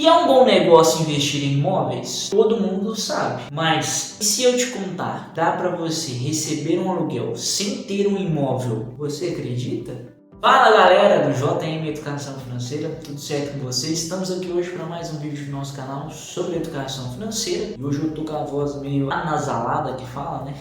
E é um bom negócio investir em imóveis? Todo mundo sabe. Mas e se eu te contar, dá para você receber um aluguel sem ter um imóvel? Você acredita? Fala galera do JM Educação Financeira, tudo certo com vocês? Estamos aqui hoje para mais um vídeo do nosso canal sobre educação financeira. E hoje eu tô com a voz meio anasalada que fala, né?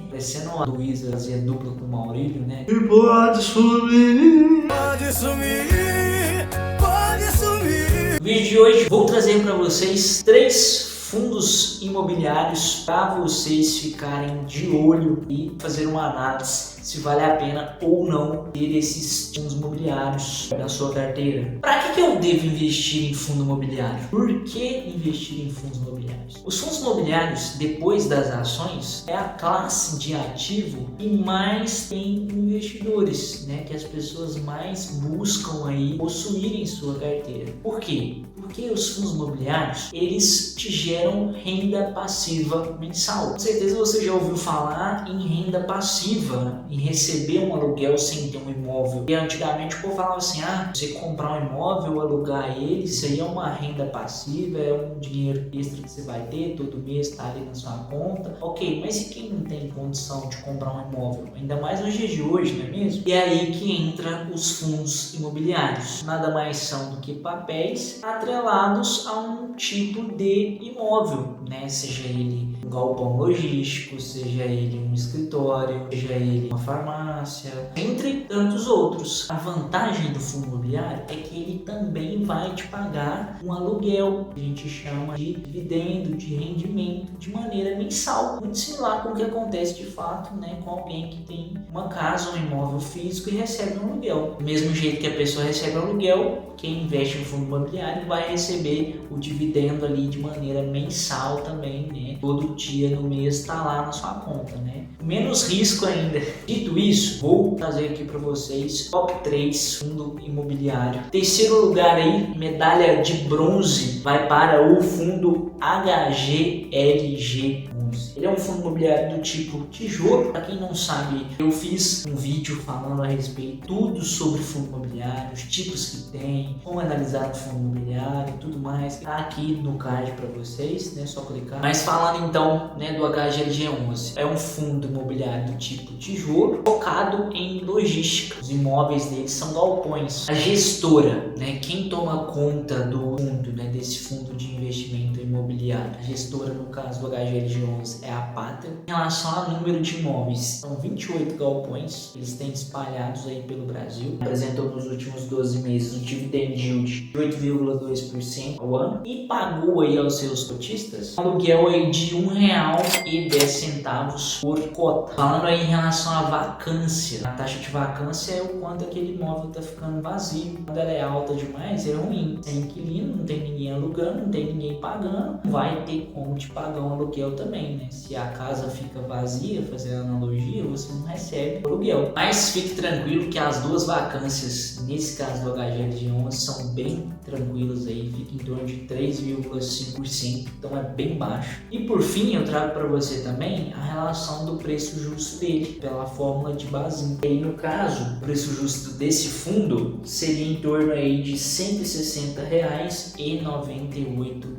Parecendo a Luísa fazia dupla com o Maurílio, né? E pode sumir, pode sumir, pode sumir. No vídeo de hoje vou trazer para vocês 3 fundos imobiliários para vocês ficarem de olho e fazer uma análise se vale a pena ou não ter esses fundos imobiliários na sua carteira. Para que eu devo investir em fundo imobiliário? Por que investir em fundos imobiliários? Os fundos imobiliários, depois das ações, é a classe de ativo que mais tem investidores, né? Que as pessoas mais buscam aí possuir em sua carteira. Por quê? Porque os fundos imobiliários, eles te geram renda passiva mensal. Com certeza você já ouviu falar em renda passiva, em receber um aluguel sem ter um imóvel. E antigamente o povo falava assim, você comprar um imóvel, alugar ele, isso aí é uma renda passiva, é um dinheiro extra que você vai ter, todo mês está ali na sua conta. Ok, mas e quem não tem condição de comprar um imóvel? Ainda mais nos dias de hoje, não é mesmo? E é aí que entra os fundos imobiliários. Nada mais são do que papéis atrelados a um tipo de imóvel, né? Seja ele um galpão logístico, seja ele um escritório, seja ele uma farmácia, entre tantos outros. A vantagem do fundo imobiliário é que ele também vai te pagar um aluguel, que a gente chama de dividendo, de rendimento, de maneira mensal, muito similar com o que acontece de fato, né, com alguém que tem uma casa, um imóvel físico e recebe um aluguel. Do mesmo jeito que a pessoa recebe um aluguel, quem investe no fundo imobiliário vai receber o dividendo ali de maneira mensal também, né? Todo dia no mês está lá na sua conta, né? Menos risco ainda. Dito isso, vou trazer aqui para vocês top 3 fundo imobiliário. Terceiro lugar aí, medalha de bronze, vai para o fundo HGLG. Ele é um fundo imobiliário do tipo tijolo. Para quem não sabe, eu fiz um vídeo falando a respeito tudo sobre fundo imobiliário, os tipos que tem, como analisar o fundo imobiliário e tudo mais. Tá aqui no card para vocês, né? Só clicar. Mas falando então, né, do HGLG11, é um fundo imobiliário do tipo tijolo, focado em logística. Os imóveis deles são galpões. A gestora, né, quem toma conta do fundo, né, desse fundo de investimento imobiliário, a gestora no caso do HGLG11 é a Pátria. Em relação ao número de imóveis, são 28 galpões, eles têm espalhados aí pelo Brasil. Apresentou nos últimos 12 meses um dividend yield de 8,2% ao ano e pagou aí aos seus cotistas um aluguel aí de R$1,10 por cota. Falando aí em relação à vacância, a taxa de vacância é o quanto aquele imóvel está ficando vazio. Quando ela é alta demais, é ruim. Tem inquilino, não tem ninguém alugando, não tem ninguém pagando, não vai ter como te pagar um aluguel também, né? Se a casa fica vazia, fazendo analogia, você não recebe aluguel. Mas fique tranquilo que as duas vacâncias, nesse caso do HGLG11, são bem tranquilas aí, fica em torno de 3,5%, então é bem baixo. E por fim, eu trago para você também a relação do preço justo dele, pela fórmula de Bazin. E no caso, o preço justo desse fundo seria em torno aí de R$ 160,98.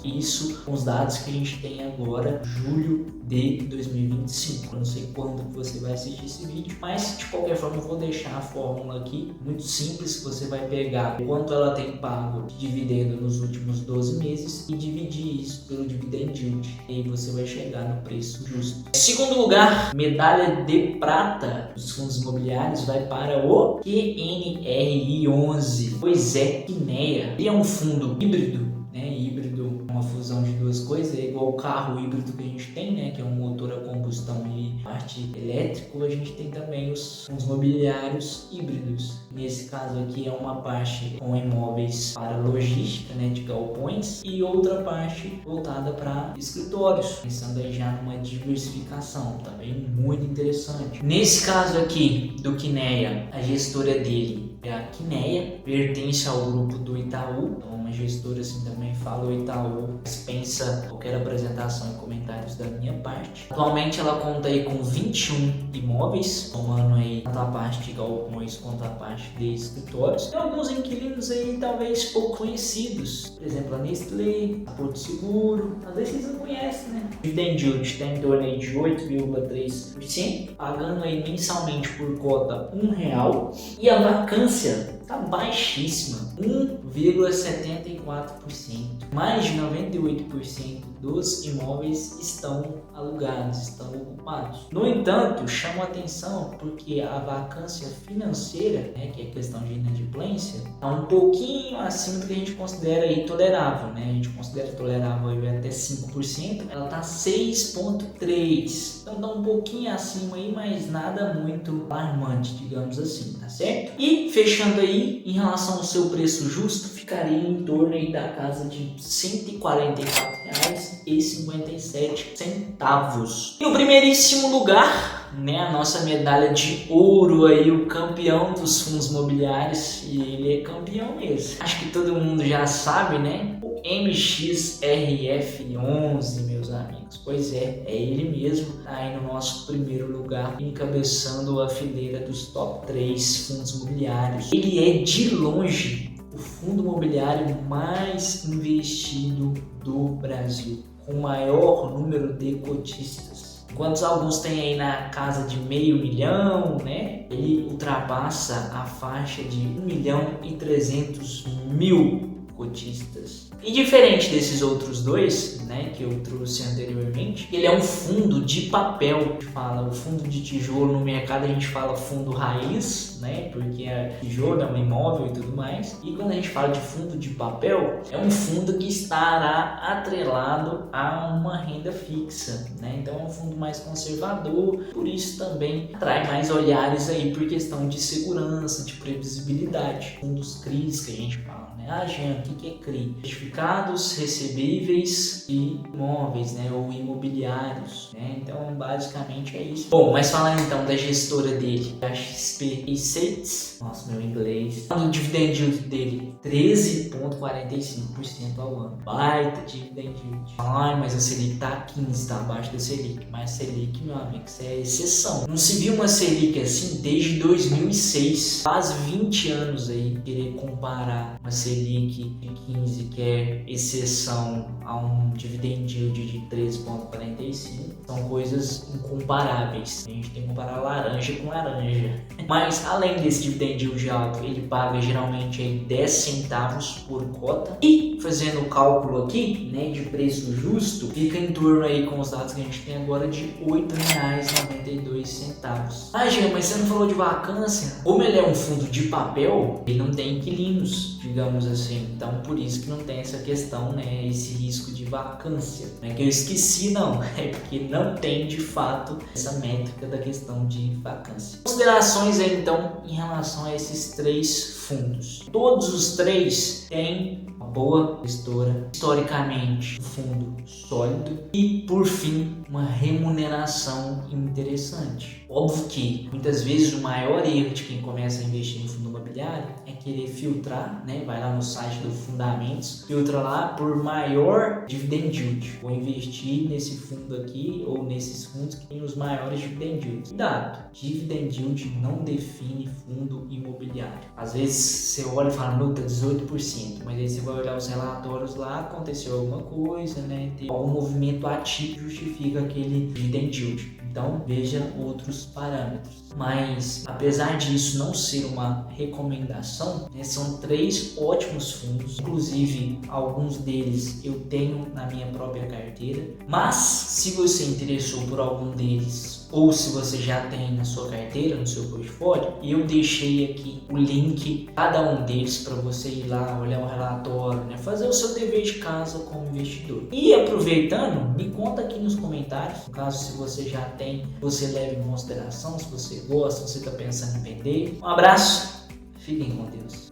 Isso com os dados que a gente tem agora, julho de 2025. Eu não sei quando você vai assistir esse vídeo, mas de qualquer forma eu vou deixar a fórmula aqui, muito simples, que você vai pegar quanto ela tem pago de dividendo nos últimos 12 meses e dividir isso pelo dividend yield. E aí você vai chegar no preço justo. Segundo lugar, medalha de prata dos fundos imobiliários vai para o QNRI11. Pois é, Kinea. Ele é um fundo híbrido, né? Híbrido, uma fusão de duas coisas, é igual o carro híbrido que a gente tem, né? Que é um motor a combustão e parte elétrico. A gente tem também os fundos imobiliários híbridos. Nesse caso aqui é uma parte com imóveis para logística, né? De galpões, e outra parte voltada para escritórios, pensando aí já numa diversificação, também muito interessante. Nesse caso aqui do Kinea, a gestora dele é a Quineia, pertence ao grupo do Itaú, então uma gestora assim também fala, o Itaú dispensa qualquer apresentação e comentários da minha parte. Atualmente ela conta aí com 21 imóveis, tomando aí tanto a parte de galpões quanto a parte de escritórios. Tem alguns inquilinos aí talvez pouco conhecidos, por exemplo a Nestlé, a Porto Seguro, às vezes vocês não conhecem, né? O dividend yield está em torno aí de 8,3%, pagando aí mensalmente por cota R$1, e a vacância está baixíssima, 1,74%. Mais de 98% dos imóveis estão alugados, estão ocupados. No entanto, chama atenção porque a vacância financeira, né, que é questão de inadimplência, está um pouquinho acima do que a gente considera aí tolerável, né? A gente considera tolerável aí até 5%, ela está 6,3%. Então está um pouquinho acima aí, mas nada muito alarmante, digamos assim, tá certo? E fechando aí, em relação ao seu preço justo, ficaria em torno aí da casa de R$ 144,57. E no primeiríssimo lugar, né, a nossa medalha de ouro aí, o campeão dos fundos imobiliários, e ele é campeão mesmo. Acho que todo mundo já sabe, né? O MXRF11, meus amigos. Pois é ele mesmo, tá aí no nosso primeiro lugar, encabeçando a fileira dos top 3 fundos imobiliários. Ele é de longe o fundo imobiliário mais investido do Brasil, com o maior número de cotistas. Enquanto alguns têm aí na casa de meio milhão, né? Ele ultrapassa a faixa de 1.300.000 cotistas. E diferente desses outros dois, né, que eu trouxe anteriormente, ele é um fundo de papel. A gente fala o fundo de tijolo, no mercado a gente fala fundo raiz, né, porque é tijolo, é um imóvel e tudo mais. E quando a gente fala de fundo de papel, é um fundo que estará atrelado a uma renda fixa, né? Então é um fundo mais conservador, por isso também atrai mais olhares aí por questão de segurança, de previsibilidade. Fundos CRIs que a gente fala. Jean, o que é CRI? Certificados recebíveis e imóveis, né, ou imobiliários, né? Então basicamente é isso. Bom, mas falando então da gestora dele, a XP Assets, nossa, meu inglês, o dividend yield dele 13,45% ao ano, baita dividend yield. Ai, mas a Selic tá a 15, tá abaixo da Selic, mas Selic, meu amigo, isso é exceção. Não se viu uma Selic assim desde 2006, quase 20 anos aí, querer comparar uma Selic de 15, que é exceção a um dividend yield de 13,45, são coisas incomparáveis. A gente tem que comparar laranja com laranja. Mas além desse dividend yield alto, ele paga geralmente aí 10 centavos por cota. E fazendo o cálculo aqui, né, de preço justo, fica em torno aí, com os dados que a gente tem agora, de R$ 8,92. Jean, mas você não falou de vacância? Como ele é um fundo de papel, ele não tem inquilinos, digamos assim. Então por isso que não tem essa questão, né, esse risco de vacância. Não é que eu esqueci, não, é porque não tem de fato essa métrica da questão de vacância. Considerações aí então em relação a esses três fundos. Todos os três têm uma boa gestora, historicamente um fundo sólido e, por fim, uma remuneração interessante. Óbvio que muitas vezes o maior erro de quem começa a investir em fundo imobiliário é querer filtrar, né? Vai lá no site do Fundamentos, filtra lá por maior dividend yield. Vou investir nesse fundo aqui ou nesses fundos que têm os maiores dividend yields. Cuidado, dividend yield não define fundo imobiliário. Às vezes você olha e fala, não, tá 18%, mas aí você vai olhar os relatórios lá, aconteceu alguma coisa, né? Tem algum movimento atípico que justifica aquele dividend yield. Então veja outros parâmetros. Mas apesar disso não ser uma recomendação, né, são três ótimos fundos. Inclusive alguns deles eu tenho na minha própria carteira. Mas se você interessou por algum deles, ou se você já tem na sua carteira, no seu portfólio, eu deixei aqui o link, cada um deles, para você ir lá, olhar o relatório, né, fazer o seu dever de casa como investidor. E aproveitando, me conta aqui nos comentários, no caso se você já tem, você leva em consideração, se você gosta, se você está pensando em vender. Um abraço, fiquem com Deus.